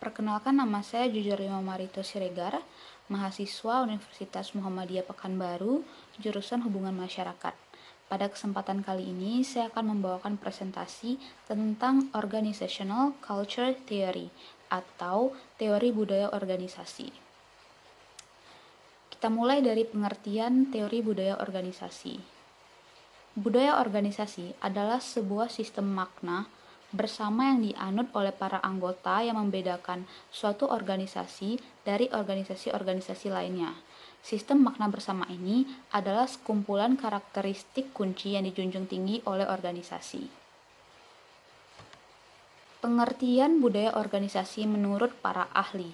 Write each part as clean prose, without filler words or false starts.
Perkenalkan, nama saya Jujurlima Marito Siregar, mahasiswa Universitas Muhammadiyah Pekanbaru, jurusan Hubungan Masyarakat. Pada kesempatan kali ini, saya akan membawakan presentasi tentang Organizational Culture Theory atau teori budaya organisasi. Kita mulai dari pengertian teori budaya organisasi. Budaya organisasi adalah sebuah sistem makna bersama yang dianut oleh para anggota yang membedakan suatu organisasi dari organisasi-organisasi lainnya. Sistem makna bersama ini adalah sekumpulan karakteristik kunci yang dijunjung tinggi oleh organisasi. Pengertian budaya organisasi menurut para ahli.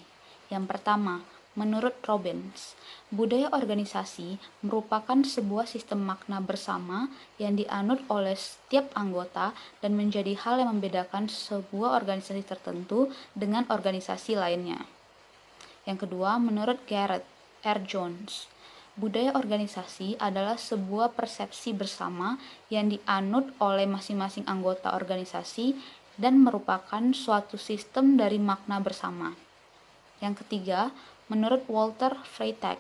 Yang pertama, menurut Robbins, budaya organisasi merupakan sebuah sistem makna bersama yang dianut oleh setiap anggota dan menjadi hal yang membedakan sebuah organisasi tertentu dengan organisasi lainnya. Yang kedua, menurut Garrett R. Jones, budaya organisasi adalah sebuah persepsi bersama yang dianut oleh masing-masing anggota organisasi dan merupakan suatu sistem dari makna bersama. Yang ketiga, menurut Walter Freytag,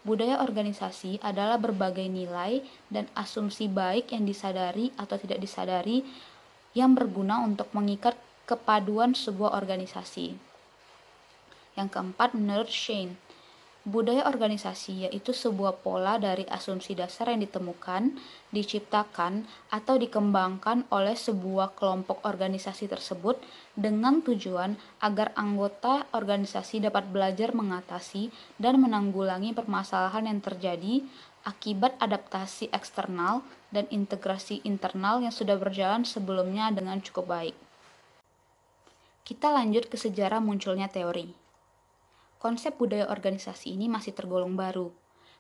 budaya organisasi adalah berbagai nilai dan asumsi baik yang disadari atau tidak disadari yang berguna untuk mengikat kepaduan sebuah organisasi. Yang keempat, menurut Shane, budaya organisasi yaitu sebuah pola dari asumsi dasar yang ditemukan, diciptakan, atau dikembangkan oleh sebuah kelompok organisasi tersebut dengan tujuan agar anggota organisasi dapat belajar mengatasi dan menanggulangi permasalahan yang terjadi akibat adaptasi eksternal dan integrasi internal yang sudah berjalan sebelumnya dengan cukup baik. Kita lanjut ke sejarah munculnya teori. Konsep budaya organisasi ini masih tergolong baru.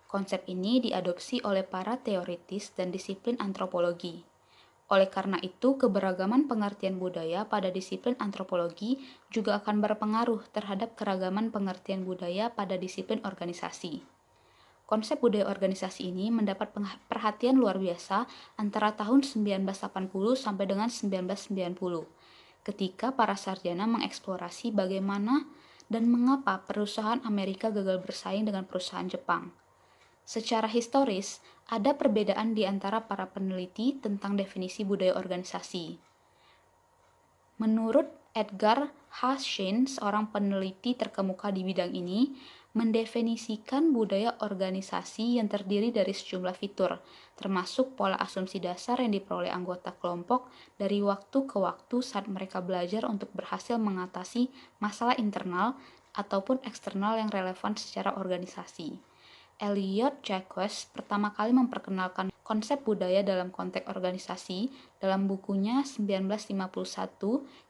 Konsep ini diadopsi oleh para teoritis dan disiplin antropologi. Oleh karena itu, keberagaman pengertian budaya pada disiplin antropologi juga akan berpengaruh terhadap keragaman pengertian budaya pada disiplin organisasi. Konsep budaya organisasi ini mendapat perhatian luar biasa antara tahun 1980 sampai dengan 1990, ketika para sarjana mengeksplorasi bagaimana dan mengapa perusahaan Amerika gagal bersaing dengan perusahaan Jepang. Secara historis, ada perbedaan di antara para peneliti tentang definisi budaya organisasi. Menurut Edgar H. Sheen, seorang peneliti terkemuka di bidang ini, mendefinisikan budaya organisasi yang terdiri dari sejumlah fitur, termasuk pola asumsi dasar yang diperoleh anggota kelompok dari waktu ke waktu saat mereka belajar untuk berhasil mengatasi masalah internal ataupun eksternal yang relevan secara organisasi. Elliot Jacques pertama kali memperkenalkan konsep budaya dalam konteks organisasi dalam bukunya 1951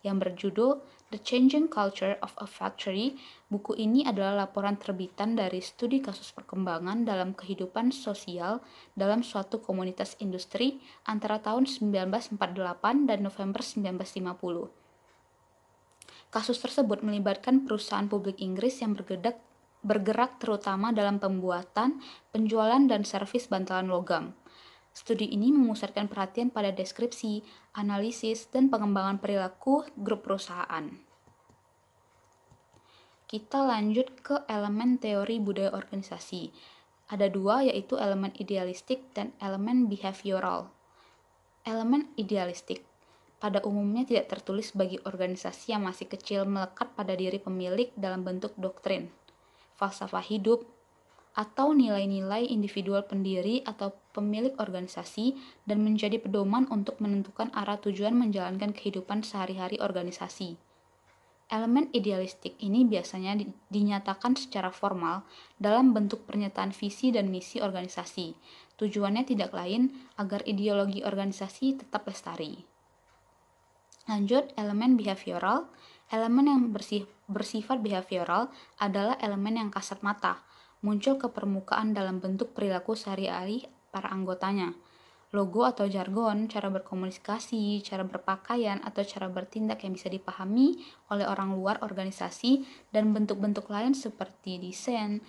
yang berjudul The Changing Culture of a Factory. Buku ini adalah laporan terbitan dari studi kasus perkembangan dalam kehidupan sosial dalam suatu komunitas industri antara tahun 1948 dan November 1950. Kasus tersebut melibatkan perusahaan publik Inggris yang bergerak terutama dalam pembuatan, penjualan, dan servis bantalan logam. Studi ini memusatkan perhatian pada deskripsi, analisis, dan pengembangan perilaku grup perusahaan. Kita lanjut ke elemen teori budaya organisasi. Ada dua, yaitu elemen idealistik dan elemen behavioral. Elemen idealistik pada umumnya tidak tertulis bagi organisasi yang masih kecil melekat pada diri pemilik dalam bentuk doktrin, falsafah hidup, atau nilai-nilai individual pendiri atau pemilik organisasi dan menjadi pedoman untuk menentukan arah tujuan menjalankan kehidupan sehari-hari organisasi. Elemen idealistik ini biasanya dinyatakan secara formal dalam bentuk pernyataan visi dan misi organisasi. Tujuannya tidak lain agar ideologi organisasi tetap lestari. Lanjut, elemen behavioral. Elemen yang bersifat behavioral adalah elemen yang kasat mata, muncul ke permukaan dalam bentuk perilaku sehari-hari para anggotanya. Logo atau jargon, cara berkomunikasi, cara berpakaian, atau cara bertindak yang bisa dipahami oleh orang luar organisasi, dan bentuk-bentuk lain seperti desain,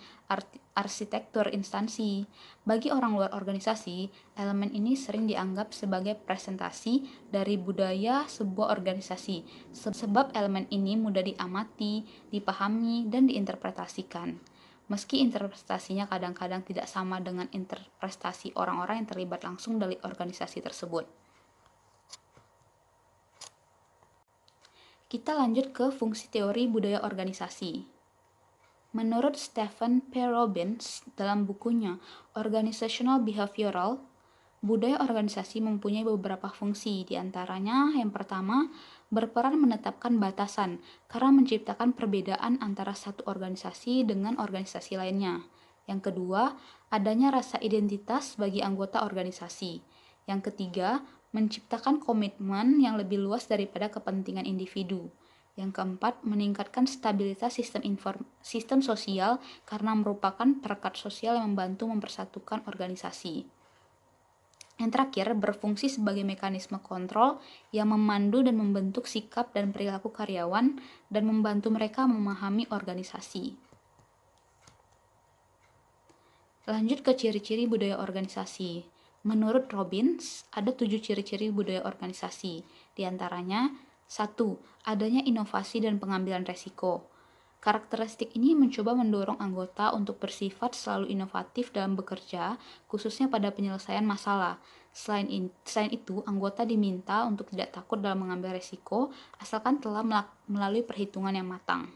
arsitektur instansi. Bagi orang luar organisasi, elemen ini sering dianggap sebagai presentasi dari budaya sebuah organisasi, sebab elemen ini mudah diamati, dipahami, dan diinterpretasikan. Meski interpretasinya kadang-kadang tidak sama dengan interpretasi orang-orang yang terlibat langsung dari organisasi tersebut. Kita lanjut ke fungsi teori budaya organisasi. Menurut Stephen P. Robbins dalam bukunya Organizational Behavioral, budaya organisasi mempunyai beberapa fungsi, di antaranya yang pertama, berperan menetapkan batasan karena menciptakan perbedaan antara satu organisasi dengan organisasi lainnya. Yang kedua, adanya rasa identitas bagi anggota organisasi. Yang ketiga, menciptakan komitmen yang lebih luas daripada kepentingan individu. Yang keempat, meningkatkan stabilitas sistem sosial karena merupakan perekat sosial yang membantu mempersatukan organisasi. Yang terakhir, berfungsi sebagai mekanisme kontrol yang memandu dan membentuk sikap dan perilaku karyawan dan membantu mereka memahami organisasi. Lanjut ke ciri-ciri budaya organisasi. Menurut Robbins, ada 7 ciri-ciri budaya organisasi. Di antaranya, 1. Adanya inovasi dan pengambilan resiko. Karakteristik ini mencoba mendorong anggota untuk bersifat selalu inovatif dalam bekerja, khususnya pada penyelesaian masalah. Selain itu, anggota diminta untuk tidak takut dalam mengambil resiko, asalkan telah melalui perhitungan yang matang.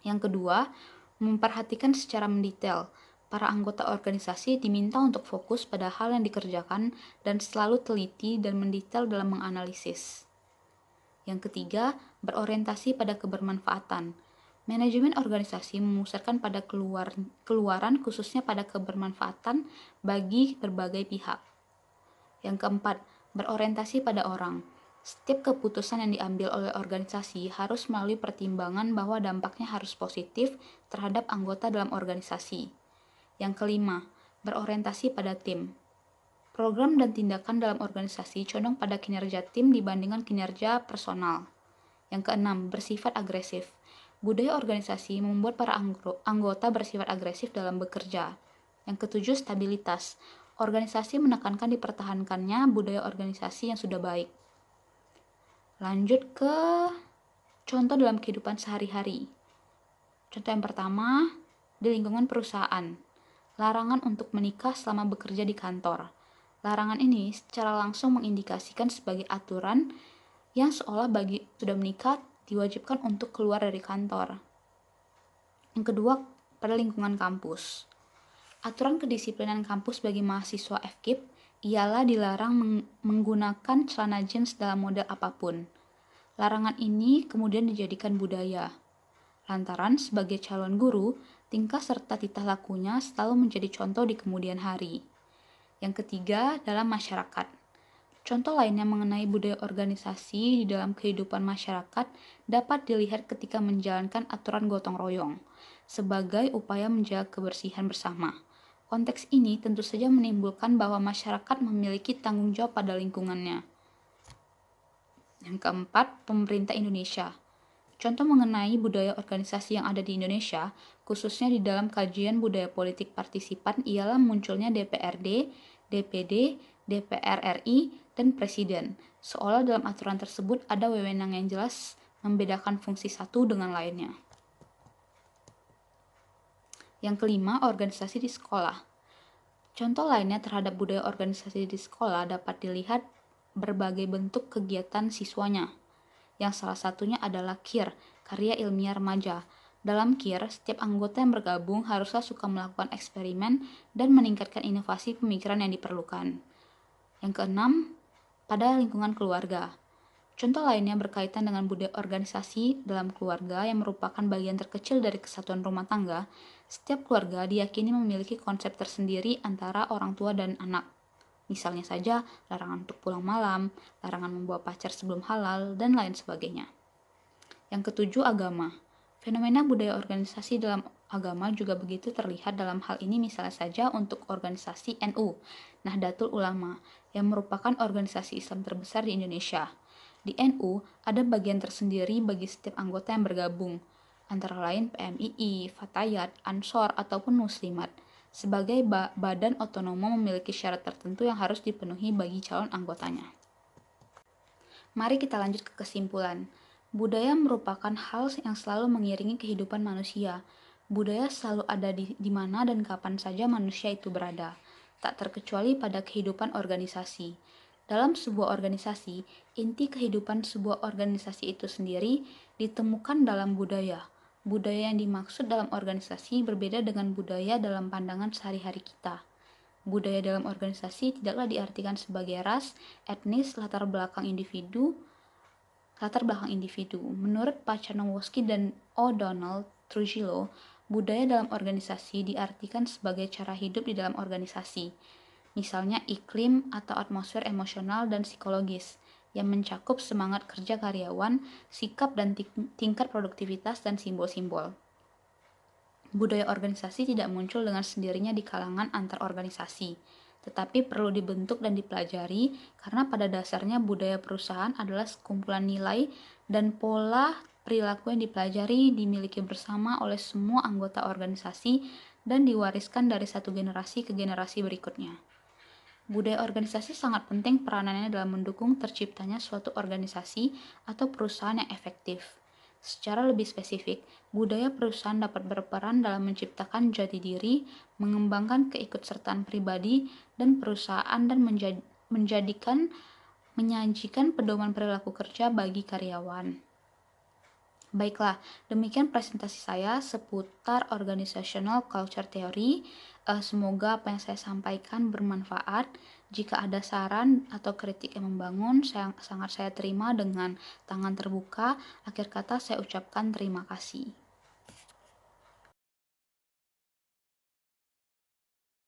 Yang kedua, memperhatikan secara mendetail. Para anggota organisasi diminta untuk fokus pada hal yang dikerjakan dan selalu teliti dan mendetail dalam menganalisis. Yang ketiga, berorientasi pada kebermanfaatan. Manajemen organisasi memusatkan pada keluaran khususnya pada kebermanfaatan bagi berbagai pihak. Yang keempat, berorientasi pada orang. Setiap keputusan yang diambil oleh organisasi harus melalui pertimbangan bahwa dampaknya harus positif terhadap anggota dalam organisasi. Yang kelima, berorientasi pada tim. Program dan tindakan dalam organisasi condong pada kinerja tim dibandingkan kinerja personal. Yang keenam, bersifat agresif. Budaya organisasi membuat para anggota bersifat agresif dalam bekerja. Yang ketujuh, stabilitas. Organisasi menekankan dipertahankannya budaya organisasi yang sudah baik. Lanjut ke contoh dalam kehidupan sehari-hari. Contoh yang pertama, di lingkungan perusahaan. Larangan untuk menikah selama bekerja di kantor. Larangan ini secara langsung mengindikasikan sebagai aturan yang seolah bagi sudah menikah diwajibkan untuk keluar dari kantor. Yang kedua, pada lingkungan kampus. Aturan kedisiplinan kampus bagi mahasiswa FKIP ialah dilarang menggunakan celana jeans dalam model apapun. Larangan ini kemudian dijadikan budaya. Lantaran sebagai calon guru, tingkah serta titah lakunya selalu menjadi contoh di kemudian hari. Yang ketiga, dalam masyarakat. Contoh lainnya mengenai budaya organisasi di dalam kehidupan masyarakat dapat dilihat ketika menjalankan aturan gotong royong sebagai upaya menjaga kebersihan bersama. Konteks ini tentu saja menimbulkan bahwa masyarakat memiliki tanggung jawab pada lingkungannya. Yang keempat, pemerintah Indonesia. Contoh mengenai budaya organisasi yang ada di Indonesia, khususnya di dalam kajian budaya politik partisipan ialah munculnya DPRD, DPD, DPR RI, dan Presiden. Seolah dalam aturan tersebut ada wewenang yang jelas membedakan fungsi satu dengan lainnya. Yang kelima, organisasi di sekolah. Contoh lainnya terhadap budaya organisasi di sekolah dapat dilihat berbagai bentuk kegiatan siswanya, yang salah satunya adalah KIR, Karya Ilmiah Remaja. Dalam KIR, setiap anggota yang bergabung haruslah suka melakukan eksperimen dan meningkatkan inovasi pemikiran yang diperlukan. Yang keenam, pada lingkungan keluarga. Contoh lainnya berkaitan dengan budaya organisasi dalam keluarga yang merupakan bagian terkecil dari kesatuan rumah tangga. Setiap keluarga diyakini memiliki konsep tersendiri antara orang tua dan anak. Misalnya saja, larangan untuk pulang malam, larangan membawa pacar sebelum halal, dan lain sebagainya. Yang ketujuh, agama. Fenomena budaya organisasi dalam agama juga begitu terlihat dalam hal ini, misalnya saja untuk organisasi NU, Nahdlatul Ulama, yang merupakan organisasi Islam terbesar di Indonesia. Di NU, ada bagian tersendiri bagi setiap anggota yang bergabung, antara lain PMII, Fatayat, Ansor, ataupun Muslimat. Sebagai badan otonom memiliki syarat tertentu yang harus dipenuhi bagi calon anggotanya. Mari kita lanjut ke kesimpulan. Budaya merupakan hal yang selalu mengiringi kehidupan manusia. Budaya selalu ada di mana dan kapan saja manusia itu berada, tak terkecuali pada kehidupan organisasi. Dalam sebuah organisasi, inti kehidupan sebuah organisasi itu sendiri ditemukan dalam budaya. Budaya yang dimaksud dalam organisasi berbeda dengan budaya dalam pandangan sehari-hari kita. Budaya dalam organisasi tidaklah diartikan sebagai ras, etnis, latar belakang individu. Menurut Pachanowski dan O'Donnell Trujillo, budaya dalam organisasi diartikan sebagai cara hidup di dalam organisasi. Misalnya iklim atau atmosfer emosional dan psikologis yang mencakup semangat kerja karyawan, sikap dan tingkat produktivitas dan simbol-simbol. Budaya organisasi tidak muncul dengan sendirinya di kalangan antar organisasi, tetapi perlu dibentuk dan dipelajari karena pada dasarnya budaya perusahaan adalah sekumpulan nilai dan pola perilaku yang dipelajari, dimiliki bersama oleh semua anggota organisasi dan diwariskan dari satu generasi ke generasi berikutnya. Budaya organisasi sangat penting peranannya dalam mendukung terciptanya suatu organisasi atau perusahaan yang efektif. Secara lebih spesifik, budaya perusahaan dapat berperan dalam menciptakan jati diri, mengembangkan keikutsertaan pribadi dan perusahaan dan menyajikan pedoman perilaku kerja bagi karyawan. Baiklah, demikian presentasi saya seputar Organizational Culture Theory. Semoga apa yang saya sampaikan bermanfaat. Jika ada saran atau kritik yang membangun, sangat saya terima dengan tangan terbuka. Akhir kata saya ucapkan terima kasih.